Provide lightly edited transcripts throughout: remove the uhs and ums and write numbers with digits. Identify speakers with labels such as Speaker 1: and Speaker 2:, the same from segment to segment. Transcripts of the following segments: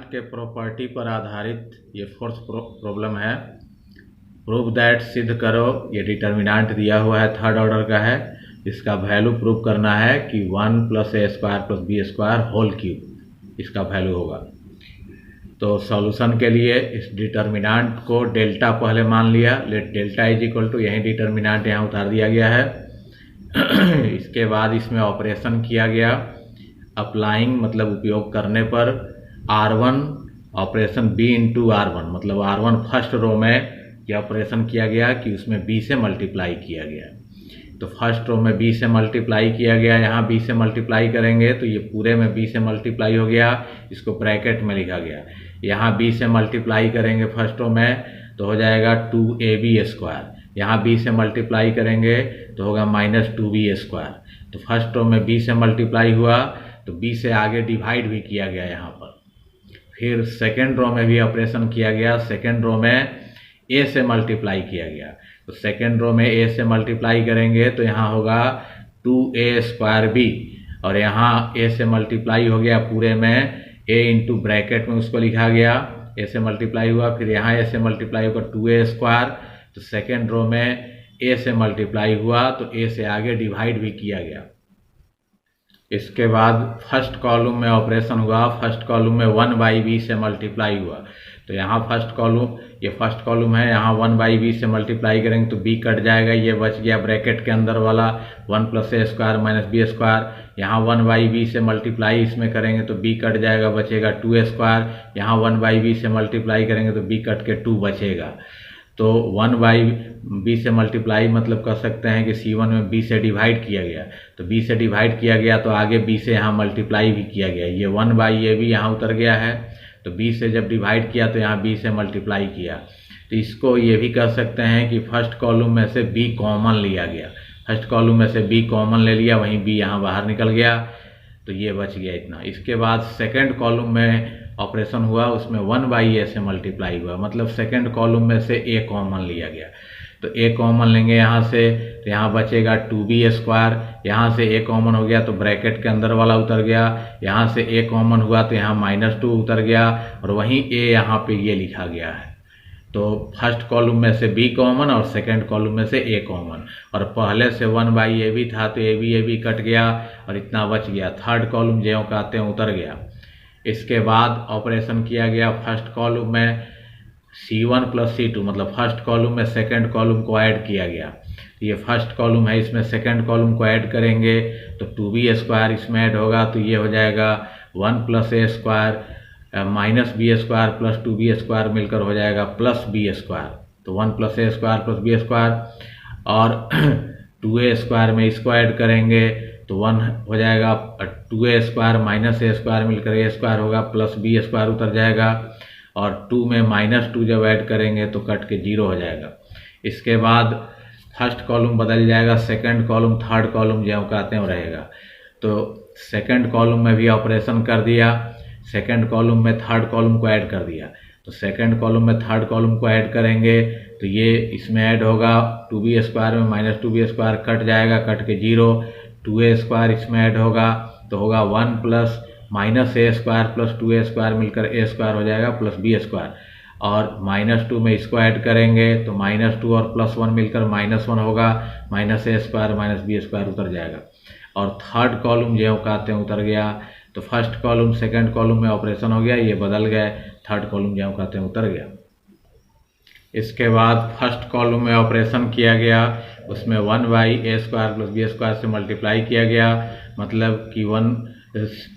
Speaker 1: के प्रॉपर्टी पर आधारित ये फोर्थ प्रॉब्लम है। प्रूव दैट, सिद्ध करो, ये डिटर्मिनेंट दिया हुआ है, थर्ड ऑर्डर का है। इसका वैल्यू प्रूव करना है कि 1 + a² + b² होल क्यूब इसका वैल्यू होगा। तो सॉल्यूशन के लिए इस डिटर्मिनेंट को डेल्टा पहले मान लिया, let delta is equal to, यही डिटर्मिनेंट यहाँ उतार दिया गया है। इसके बाद इसमें ऑपरेशन किया गया, अप्लाइंग मतलब उपयोग करने पर R1 ऑपरेशन B × R1, मतलब R1 फर्स्ट रो में यह ऑपरेशन किया गया कि उसमें B से मल्टीप्लाई किया गया। तो फर्स्ट रो में B से मल्टीप्लाई किया गया, यहाँ B से मल्टीप्लाई करेंगे तो ये पूरे में B से मल्टीप्लाई हो गया, इसको ब्रैकेट में लिखा गया। यहाँ B से मल्टीप्लाई करेंगे फर्स्ट रो में तो हो जाएगा 2ab², यहाँ B से मल्टीप्लाई करेंगे तो होगा -2b²। तो फर्स्ट रो में B से मल्टीप्लाई हुआ तो B से आगे डिवाइड भी किया गया यहाँ पर। फिर सेकेंड रो में भी ऑपरेशन किया गया, सेकेंड रो में A से मल्टीप्लाई किया गया। तो सेकेंड रो में A से मल्टीप्लाई करेंगे तो यहाँ होगा 2a²b, और यहाँ A से मल्टीप्लाई हो गया पूरे में, A × ब्रैकेट में उसको लिखा गया, A से मल्टीप्लाई हुआ, फिर यहाँ A से मल्टीप्लाई होगा 2a²। तो सेकेंड रो में A से मल्टीप्लाई हुआ तो A से आगे डिवाइड भी किया गया। इसके बाद फर्स्ट कॉलम में ऑपरेशन हुआ, फर्स्ट कॉलम में 1/b से मल्टीप्लाई हुआ। तो यहाँ फर्स्ट कॉलम, ये फर्स्ट कॉलम है, यहाँ 1/b से मल्टीप्लाई करेंगे तो b कट जाएगा, ये बच गया ब्रैकेट के अंदर वाला 1 + a² - b²। यहाँ 1/b से मल्टीप्लाई इसमें करेंगे तो b कट जाएगा, बचेगा 2a²। यहाँ 1/b से मल्टीप्लाई करेंगे तो b कट के 2 बचेगा। तो 1/b से मल्टीप्लाई मतलब कर सकते हैं कि C1 में b से डिवाइड किया गया, तो b से डिवाइड किया गया तो आगे b से यहाँ मल्टीप्लाई भी किया गया। ये 1/ab यहाँ उतर गया है, तो b से जब डिवाइड किया तो यहाँ b से मल्टीप्लाई किया। तो इसको ये भी कह सकते हैं कि फर्स्ट कॉलम में से b कॉमन लिया गया, फर्स्ट कॉलम में से b कॉमन ले लिया, वहीं b यहाँ बाहर निकल गया, तो ये बच गया इतना। इसके बाद सेकेंड कॉलम में ऑपरेशन हुआ, उसमें 1/a से मल्टीप्लाई हुआ, मतलब सेकेंड कॉलम में से a कॉमन लिया गया। तो a कॉमन लेंगे यहाँ से, तो यहाँ बचेगा 2b²। यहाँ से a कॉमन हो गया तो ब्रैकेट के अंदर वाला उतर गया, यहाँ से a कॉमन हुआ तो यहाँ -2 उतर गया, और वहीं a यहाँ पे ये लिखा गया है। तो फर्स्ट कॉलम में से b कॉमन और सेकेंड कॉलम में से a कॉमन, और पहले से 1/ab था तो ab कट गया और इतना बच गया। थर्ड कॉलम ज्यों का त्यों उतर गया। इसके बाद ऑपरेशन किया गया फर्स्ट कॉलम में C1 + C2, मतलब फर्स्ट कॉलम में सेकंड कॉलम को ऐड किया गया। ये फर्स्ट कॉलम है, इसमें सेकंड कॉलम को ऐड करेंगे तो 2b² इसमें ऐड होगा, तो ये हो जाएगा 1 + a² -b² + 2b² मिलकर हो जाएगा +b²। तो 1 + a² + b², और 2a² में इसको ऐड करेंगे तो 1 हो जाएगा, 2a² -a² मिलकर a² होगा, +b² उतर जाएगा, और 2 में -2 जब ऐड करेंगे तो कट के 0 हो जाएगा। इसके बाद फर्स्ट कॉलम बदल जाएगा, सेकंड कॉलम थर्ड कॉलम ज्यों का त्यों रहेगा। तो सेकंड कॉलम में भी ऑपरेशन कर दिया, सेकंड कॉलम में थर्ड कॉलम को ऐड कर दिया। तो सेकंड कॉलम में थर्ड कॉलम को ऐड करेंगे तो ये इसमें ऐड होगा, 2b² में -2b² कट जाएगा, कट के 0, 2a² इसमें ऐड होगा तो होगा 1 + -a² + 2a² मिलकर a² हो जाएगा +b², और -2 में इसको ऐड करेंगे तो -2 और +1 मिलकर -1 होगा, -a² -b² उतर जाएगा। और थर्ड कॉलम ज्यों का त्यों उतर गया। तो फर्स्ट कॉलम सेकंड कॉलम में ऑपरेशन हो गया, ये बदल गए, थर्ड कॉलम ज्यों का त्यों उतर गया। इसके बाद फर्स्ट कॉलम में ऑपरेशन किया गया, उसमें 1/a² + b² से मल्टीप्लाई किया गया, मतलब कि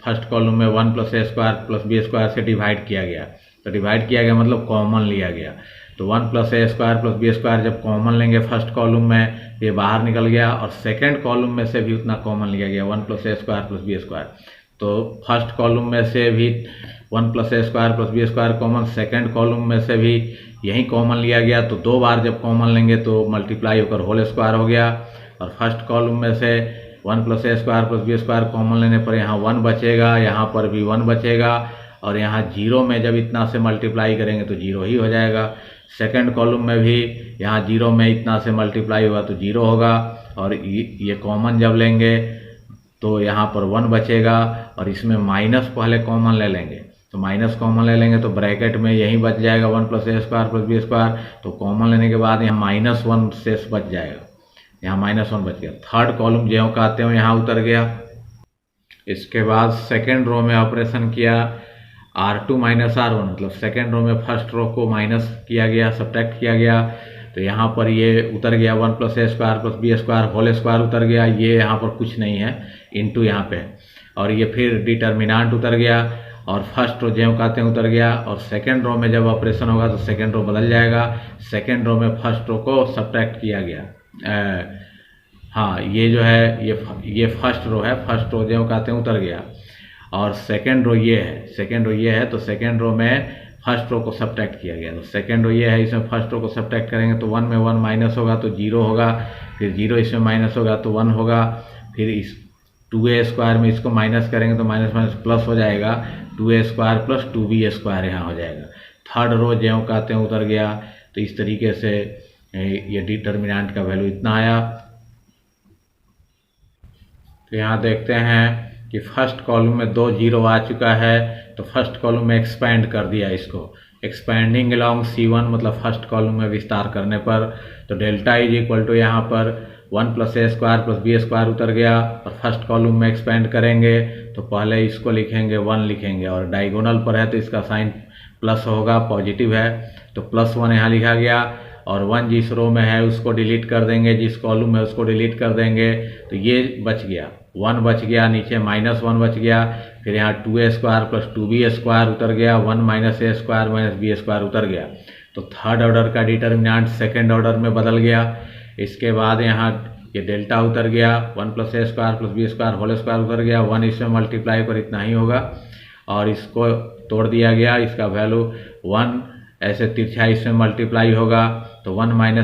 Speaker 1: फर्स्ट कॉलम में 1 + a² + b² से डिवाइड किया गया। तो डिवाइड किया गया मतलब कॉमन लिया गया। तो 1 + a² + b² जब कॉमन लेंगे फर्स्ट कॉलम में, ये बाहर निकल गया, और सेकेंड कॉलम में से भी उतना कॉमन लिया गया, 1 + a² + b²। तो फर्स्ट कॉलम में से भी 1 + a² + b² common, second column में से भी यही कॉमन लिया गया। तो 2 बार जब कॉमन लेंगे तो मल्टीप्लाई होकर होल स्क्वायर हो गया, और फर्स्ट कॉलम में से 1 + a² + b² कॉमन लेने पर यहाँ 1 बचेगा, यहाँ पर भी 1 बचेगा, और यहाँ 0 में जब इतना से मल्टीप्लाई करेंगे तो 0 ही हो जाएगा। सेकंड कॉलम में भी यहाँ 0 में इतना से मल्टीप्लाई हुआ तो 0 होगा, और ये कॉमन जब लेंगे तो यहाँ पर 1 बचेगा, और इसमें माइनस पहले कॉमन ले लेंगे तो तो माइनस कॉमन ले लेंगे तो ब्रैकेट में यही बच जाएगा 1 + a² + b²। तो कॉमन लेने के बाद यहाँ -1 शेष बच जाएगा, यहाँ -1 बच गया। थर्ड कॉलम ज्यों का त्यों यहाँ उतर गया। इसके बाद सेकेंड रो में ऑपरेशन किया, R2 - R1 मतलब सेकेंड रो में फर्स्ट रो को माइनस किया गया, सब्ट्रैक्ट किया गया। तो यहाँ पर ये उतर गया 1 + a² + b² होल स्क्वायर उतर गया, ये यहाँ पर कुछ नहीं है, इनटू यहाँ पे। और ये फिर डिटर्मिनेंट उतर गया और फर्स्ट रो ज्यों का त्यों उतर गया। और सेकेंड रो में जब ऑपरेशन होगा तो सेकेंड रो बदल जाएगा। सेकेंड रो में फर्स्ट रो को सब्ट्रैक्ट किया गया। हाँ, ये जो है ये फर्स्ट रो है, फर्स्ट रो ज्यों का त्यों उतर गया। और सेकेंड रो ये है, सेकेंड रो ये है, तो सेकेंड रो में फर्स्ट रो को सब्ट्रैक्ट किया गया। तो सेकेंड रो ये है, इसमें फर्स्ट रो को सब्ट्रैक्ट करेंगे तो 1 में 1 माइनस होगा तो 0 होगा, फिर 0 इसमें माइनस होगा तो 1 होगा, फिर इस 2a² में इसको माइनस करेंगे तो माइनस माइनस प्लस हो जाएगा, 2a² + 2b² यहाँ हो जाएगा। थर्ड रो ज्यों का त्यों उतर गया। तो इस तरीके से ये डिटर्मिनेंट का वैल्यू इतना आया। तो यहाँ देखते हैं कि फर्स्ट कॉलम में 2 0 आ चुका है, तो फर्स्ट कॉलम में एक्सपेंड कर दिया इसको, एक्सपेंडिंग अलोंग C1 मतलब फर्स्ट कॉलम में विस्तार करने पर। तो डेल्टा = यहाँ पर 1 + a² + b² उतर गया। और फर्स्ट कॉलम में एक्सपेंड करेंगे तो पहले इसको लिखेंगे 1 लिखेंगे, और डायगोनल पर है तो इसका साइन प्लस होगा, पॉजिटिव है तो +1 यहाँ लिखा गया। और 1 जिस रो में है उसको डिलीट कर देंगे, जिस कॉलम में उसको डिलीट कर देंगे। तो ये बच गया, 1 बच गया, नीचे -1 बच गया। फिर यहाँ 2a² + 2b² उतर गया, 1 - a² - b² उतर गया। तो थर्ड ऑर्डर का डिटर्मिनेंट सेकेंड ऑर्डर में बदल गया। इसके बाद यहाँ ये डेल्टा उतर गया, 1 + a² + b² होल स्क्वायर उतर गया, 1 इसमें मल्टीप्लाई पर इतना ही होगा। और इसको तोड़ दिया गया, इसका वैल्यू 1 ऐसे तिरछा इसमें मल्टीप्लाई होगा तो 1 - a²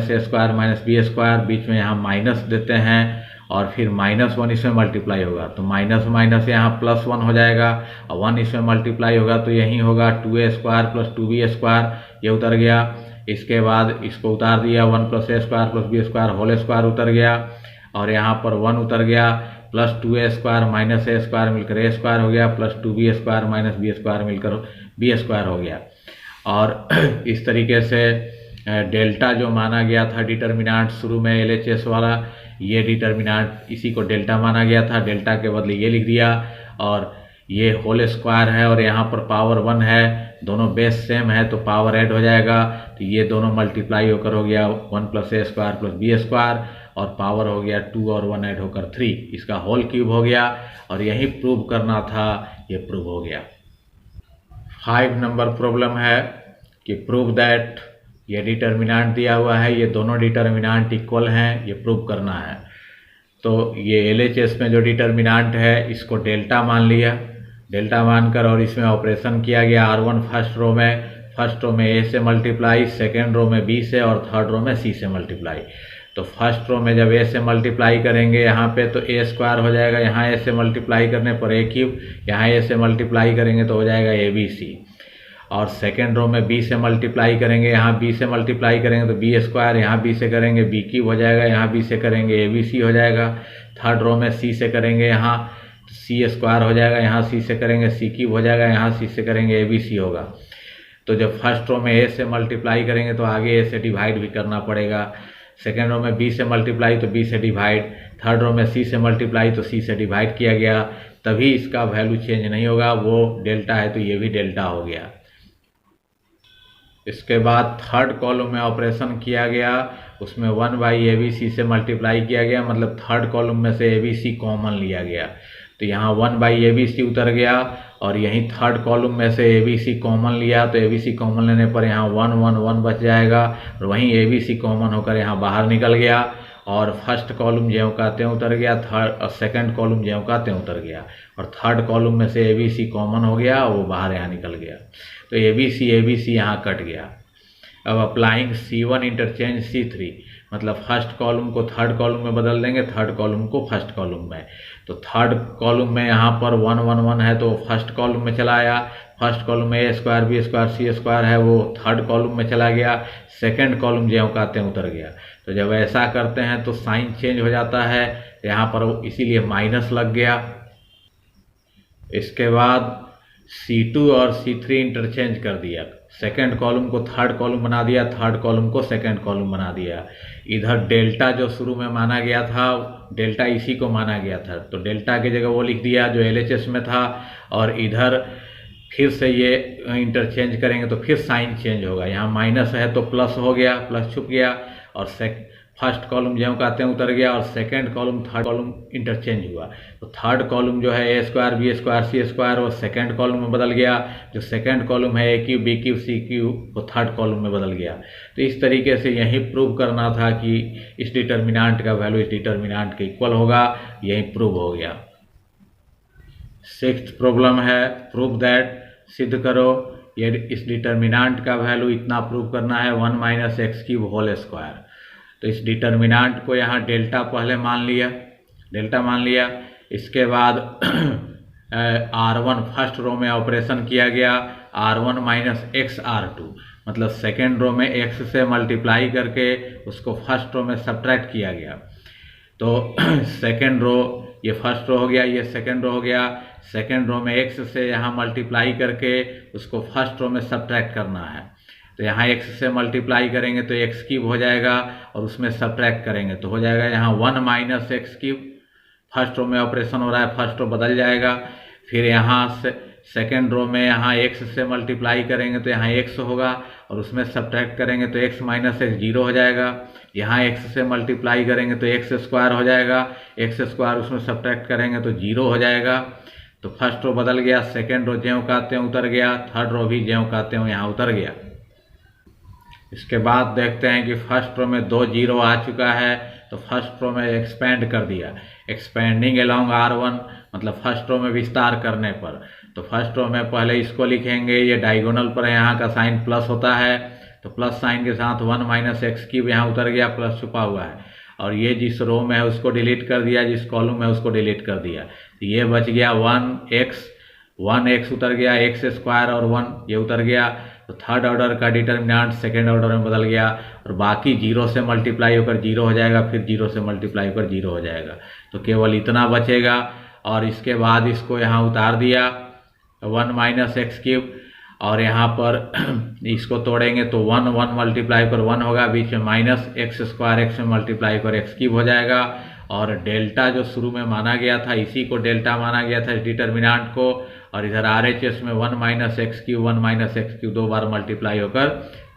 Speaker 1: - b², बीच में यहाँ माइनस देते हैं और फिर -1 इसमें मल्टीप्लाई होगा तो माइनस माइनस यहाँ +1 हो जाएगा, और 1 इसमें मल्टीप्लाई होगा तो यही होगा 2a² + 2b², ये उतर गया। इसके बाद इसको उतार दिया, 1 + a² + b² होल स्क्वायर उतर गया, और यहाँ पर 1 उतर गया, +2a² - a² मिलकर a² हो गया, +2b² - b² मिलकर b² हो गया। और इस तरीके से डेल्टा जो माना गया था डिटर्मिनेंट शुरू में LHS वाला, ये डिटर्मिनेंट इसी को डेल्टा माना गया था, डेल्टा के बदले ये लिख दिया। और ये होल स्क्वायर है और यहाँ पर पावर 1 है, दोनों बेस सेम है तो पावर ऐड हो जाएगा। तो ये दोनों मल्टीप्लाई होकर हो गया 1 + a² + b², और पावर हो गया 2 और 1 ऐड होकर 3, इसका होल क्यूब हो गया। और यही प्रूव करना था, ये प्रूव हो गया। 5 नंबर प्रॉब्लम है कि प्रूव दैट, ये डिटर्मिनेंट दिया हुआ है, ये दोनों डिटर्मिनेंट इक्वल हैं, ये प्रूव करना है। तो ये LHS में जो डिटर्मिनेंट है इसको डेल्टा मान लिया, डेल्टा मानकर और इसमें ऑपरेशन किया गया। R1 फर्स्ट रो में A से मल्टीप्लाई, सेकेंड रो में B से, और थर्ड रो में C से मल्टीप्लाई। तो फर्स्ट रो में जब A से मल्टीप्लाई करेंगे यहाँ पे तो a² हो जाएगा, यहाँ A से मल्टीप्लाई करने पर a³, यहाँ A से मल्टीप्लाई करेंगे तो हो जाएगा ABC। और सेकेंड रो में B से मल्टीप्लाई करेंगे, यहाँ B से मल्टीप्लाई करेंगे तो b², यहाँ B से करेंगे b³ हो जाएगा, यहाँ B से करेंगे ABC हो जाएगा। थर्ड रो में C से करेंगे, यहाँ c² हो जाएगा, यहाँ C से करेंगे c³ हो जाएगा, यहाँ C से करेंगे ABC होगा। तो जब फर्स्ट रो में A से मल्टीप्लाई करेंगे तो आगे A से डिवाइड भी करना पड़ेगा। सेकेंड रो में B से मल्टीप्लाई तो B से डिवाइड, थर्ड रो में C से मल्टीप्लाई तो C से डिवाइड किया गया, तभी इसका वैल्यू चेंज नहीं होगा, वो डेल्टा है तो ये भी डेल्टा हो गया। इसके बाद थर्ड कॉलम में ऑपरेशन किया गया, उसमें 1/ABC से मल्टीप्लाई किया गया, मतलब थर्ड कॉलम में से ABC कॉमन लिया गया। तो यहाँ 1/ABC उतर गया, और यहीं थर्ड कॉलम में से ABC कॉमन लिया तो ABC कॉमन लेने पर यहाँ 1 1 1 बच जाएगा, और वहीं ABC कॉमन होकर यहाँ बाहर निकल गया। और फर्स्ट कॉलम ज्यों का त्यों उतर गया, सेकंड कॉलम ज्यों का त्यों उतर गया, और थर्ड कॉलम में से ABC कॉमन हो गया, वो बाहर यहाँ निकल गया। तो ABC यहाँ कट गया। अब अप्लाइंग C1 इंटरचेंज C3, मतलब फर्स्ट कॉलम को थर्ड कॉलम में बदल देंगे, थर्ड कॉलम को फर्स्ट कॉलम में। तो थर्ड कॉलम में यहाँ पर 1 1 1 है तो फर्स्ट कॉलम में चला आया, फर्स्ट कॉलम में a² b² c² है वो थर्ड कॉलम में चला गया, सेकंड कॉलम ज्यों का त्यों उतर गया। तो जब ऐसा करते हैं तो साइन चेंज हो जाता है, यहाँ पर इसीलिए माइनस लग गया। इसके बाद C2 और C3 इंटरचेंज कर दिया, सेकंड कॉलम को थर्ड कॉलम बना दिया, थर्ड कॉलम को सेकंड कॉलम बना दिया। इधर डेल्टा जो शुरू में माना गया था, डेल्टा इसी को माना गया था, तो डेल्टा की जगह वो लिख दिया जो LHS में था, और इधर फिर से ये इंटरचेंज करेंगे तो फिर साइन चेंज होगा। यहाँ माइनस है तो प्लस हो गया, प्लस छुप गया, और फर्स्ट कॉलम जो कहते हैं उतर गया, और second column third column interchange हुआ। तो थर्ड कॉलम जो है A square B square C square वो सेकंड कॉलम में बदल गया, जो सेकंड कॉलम है A cube B cube C cube वो थर्ड कॉलम में बदल गया। तो इस तरीके से यही प्रूव करना था कि इस डिटर्मिनेंट का वैल्यू इस डिटर्मिनेंट के इक्वल होगा, यही प्रूव हो गया। सिक्स्थ प्रॉब्लम है प्रूव दैट, सिद्ध करो ये इस डिटर्मिनेंट का वैल्यू इतना प्रूव करना है 1 minus x cube whole square. तो इस डिटर्मिनेंट को यहाँ डेल्टा पहले मान लिया, डेल्टा मान लिया। इसके बाद R1 फर्स्ट रो में ऑपरेशन किया गया, R1 माइनस एक्स R2, मतलब सेकेंड रो में x से मल्टीप्लाई करके उसको फर्स्ट रो में सब्ट्रैक्ट किया गया। तो सेकेंड रो ये फर्स्ट रो हो गया, ये सेकेंड रो हो गया। सेकेंड रो में x से यहाँ मल्टीप्लाई करके उसको फर्स्ट रो में सब्ट्रैक्ट करना है। तो यहाँ x से मल्टीप्लाई करेंगे तो x क्यूब हो जाएगा, और उसमें सब्ट्रैक्ट करेंगे तो हो जाएगा यहाँ 1 minus x cube. First row में ऑपरेशन हो रहा है, फर्स्ट रो बदल जाएगा। फिर यहाँ से सेकेंड रो में यहाँ x से मल्टीप्लाई करेंगे तो यहाँ x होगा, और उसमें सब्ट्रैक्ट करेंगे तो x माइनस एक्स 0 हो जाएगा। यहाँ x से मल्टीप्लाई करेंगे तो x स्क्वायर हो जाएगा, x स्क्वायर उसमें सब्ट्रैक्ट करेंगे तो 0 हो जाएगा। तो फर्स्ट रो बदल गया, सेकेंड रो ज्यों कहते हैं उतर गया, थर्ड रो भी ज्यों कहते हैं यहाँ उतर गया। इसके बाद देखते हैं कि फर्स्ट रो में 2 0 आ चुका है, तो फर्स्ट रो में एक्सपेंड कर दिया, एक्सपेंडिंग अलोंग R1, मतलब फर्स्ट रो में विस्तार करने पर। तो फर्स्ट रो में पहले इसको लिखेंगे, ये डायगोनल पर यहाँ का साइन प्लस होता है, तो प्लस साइन के साथ 1 माइनस एक्स क्यूब यहाँ उतर गया, प्लस छुपा हुआ है। और ये जिस रो में है उसको डिलीट कर दिया, जिस कॉलम में उसको डिलीट कर दिया। तो ये बच गया 1x उतर गया, x स्क्वायर और 1 ये उतर गया। तो थर्ड ऑर्डर का डिटर्मिनेंट सेकेंड ऑर्डर में बदल गया, और बाकी 0 से मल्टीप्लाई होकर 0 हो जाएगा, फिर 0 से मल्टीप्लाई होकर 0 हो जाएगा। तो केवल इतना बचेगा, और इसके बाद इसको यहाँ उतार दिया 1 माइनस एक्स क्यूब, और यहाँ पर इसको तोड़ेंगे तो 1 मल्टीप्लाई कर 1 होगा, बीच में माइनस एक्स स्क्वायर, x में मल्टीप्लाई कर एक्स क्यूब हो जाएगा। और डेल्टा जो शुरू में माना गया था इसी को डेल्टा माना गया था इस डिटर्मिनेंट को, और इधर RHS में 1 माइनस एक्स क्यूब 2 बार मल्टीप्लाई होकर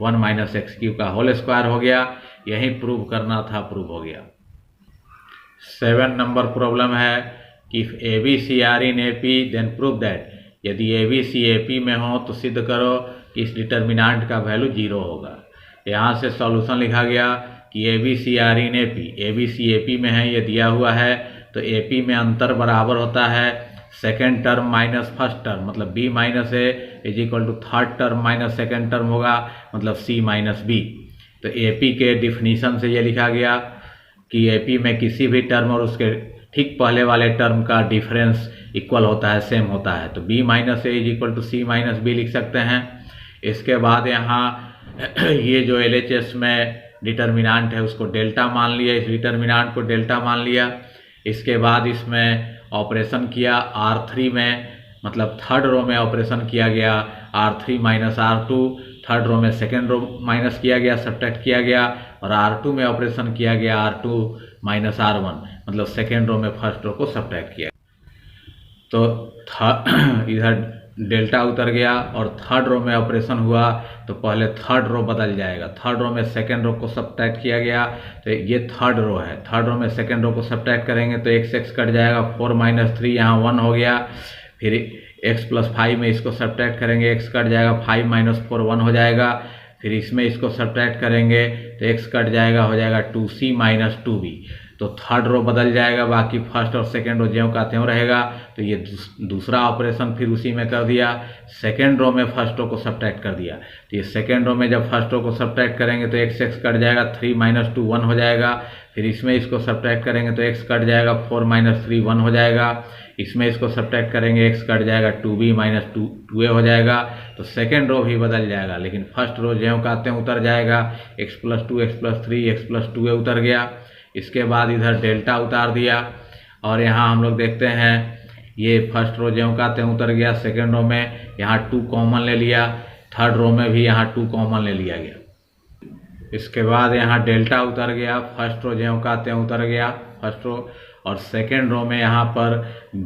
Speaker 1: 1 माइनस एक्स क्यूब का होल स्क्वायर हो गया। यही प्रूव करना था, प्रूव हो गया। 7 नंबर प्रॉब्लम है कि if ABC are in AP then prove that, यदि ABC AP में हो तो सिद्ध करो कि इस डिटर्मिनेंट का वैल्यू 0 होगा। यहाँ से सॉल्यूशन लिखा गया कि ABC are in ABC AP में है, ये दिया हुआ है। तो AP में अंतर बराबर होता है second term minus first term, मतलब B minus A is equal to third term minus second term होगा, मतलब C माइनस B। तो AP के डिफिनीशन से ये लिखा गया कि AP में किसी भी टर्म और उसके ठीक पहले वाले टर्म का डिफरेंस इक्वल होता है, सेम होता है। तो B minus A is equal to C minus B लिख सकते हैं। इसके बाद यहाँ ये जो LHS में डिटर्मिनेंट है उसको डेल्टा मान लिया, इस डिटर्मिनेंट को डेल्टा मान लिया। इसके बाद इसमें ऑपरेशन किया R3 में, मतलब थर्ड रो में ऑपरेशन किया गया R3 minus R2, third row में सेकेंड रो माइनस किया गया, सब्ट्रैक्ट किया गया, और R2 में ऑपरेशन किया गया R2 माइनस R1, मतलब सेकेंड रो में फर्स्ट रो को सब्ट्रैक्ट किया। तो इधर डेल्टा उतर गया, और थर्ड रो में ऑपरेशन हुआ तो पहले थर्ड रो बदल जाएगा। थर्ड रो में सेकेंड रो को सब्ट्रैक्ट किया गया, तो ये थर्ड रो है, थर्ड रो में सेकेंड रो को सब्ट्रैक्ट करेंगे तो x कट जाएगा, 4 माइनस 3 यहाँ 1 हो गया। फिर x प्लस 5 में इसको सब्ट्रैक्ट करेंगे, x कट जाएगा, 5 माइनस 4 1 हो जाएगा। फिर इसमें इसको सब्ट्रैक्ट करेंगे तो x कट जाएगा, हो जाएगा 2c माइनस 2b। तो थर्ड रो बदल जाएगा, बाकी फर्स्ट और सेकेंड रो ज्यों का त्यों रहेगा। तो ये दूसरा ऑपरेशन फिर उसी में कर दिया, सेकेंड रो में फर्स्ट रो को सब्ट्रैक्ट कर दिया। तो ये सेकेंड रो में जब फर्स्ट रो को सब्ट्रैक्ट करेंगे तो x कट जाएगा, 3 माइनस 2 1 हो जाएगा। फिर इसमें इसको सब्ट्रैक्ट करेंगे तो x कट जाएगा, 4 माइनस 3 1 हो जाएगा। इसमें इसको सब्ट्रैक्ट करेंगे, x कट जाएगा, 2b माइनस 2a हो जाएगा। तो सेकेंड रो भी बदल जाएगा, लेकिन फर्स्ट रो ज्यों का त्यों उतर जाएगा, x plus 2 x plus 3 x plus 2a उतर गया। इसके बाद इधर डेल्टा उतार दिया, और यहाँ हम लोग देखते हैं ये फर्स्ट रो ज्यों का त्यों उतर गया, सेकेंड रो में यहाँ 2 कॉमन ले लिया, थर्ड रो में भी यहाँ 2 कॉमन ले लिया गया। इसके बाद यहाँ डेल्टा उतर गया, फर्स्ट रो ज्यों का त्यों उतर गया फर्स्ट रो, और सेकेंड रो में यहाँ पर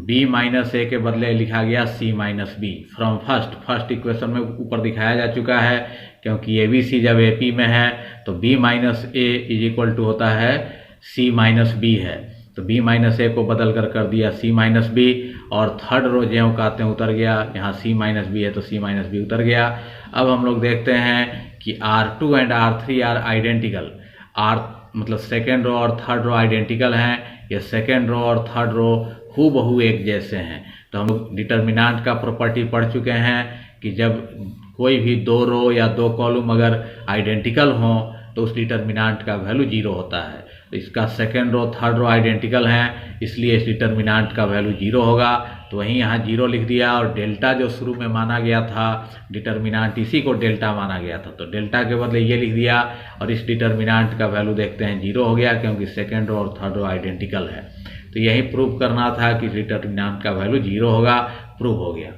Speaker 1: b माइनस ए के बदले लिखा गया c minus B from first equation में ऊपर दिखाया जा चुका है, क्योंकि ए बी सी जब ए पी में है तो b minus A is equal to होता है c माइनस बी है, तो b माइनस ए को बदल कर दिया c माइनस बी, और थर्ड रो ज्यों का त्यों उतर गया, यहाँ c माइनस बी है तो c माइनस बी उतर गया। अब हम लोग देखते हैं कि R2 and R3 are identical, मतलब सेकेंड रो और थर्ड रो आइडेंटिकल हैं, ये सेकेंड रो और थर्ड रो हूबहू एक जैसे हैं। तो हम लोग डिटर्मिनेंट का प्रॉपर्टी पढ़ चुके हैं कि जब कोई भी 2 रो या 2 कॉलम अगर आइडेंटिकल हों तो उस डिटर्मिनेंट का वैल्यू 0 होता है। तो इसका second row third row identical हैं, इसलिए इस डिटर्मिनेंट का वैल्यू 0 होगा, तो वहीं यहाँ 0 लिख दिया। और डेल्टा जो शुरू में माना गया था डिटर्मिनेंट, इसी को डेल्टा माना गया था, तो डेल्टा के बदले ये लिख दिया, और इस डिटर्मिनेंट का वैल्यू देखते हैं 0 हो गया, क्योंकि सेकेंड रो और थर्ड रो आइडेंटिकल है। तो यही प्रूव करना था कि डिटर्मिनेंट का वैल्यू 0 होगा, प्रूव हो गया।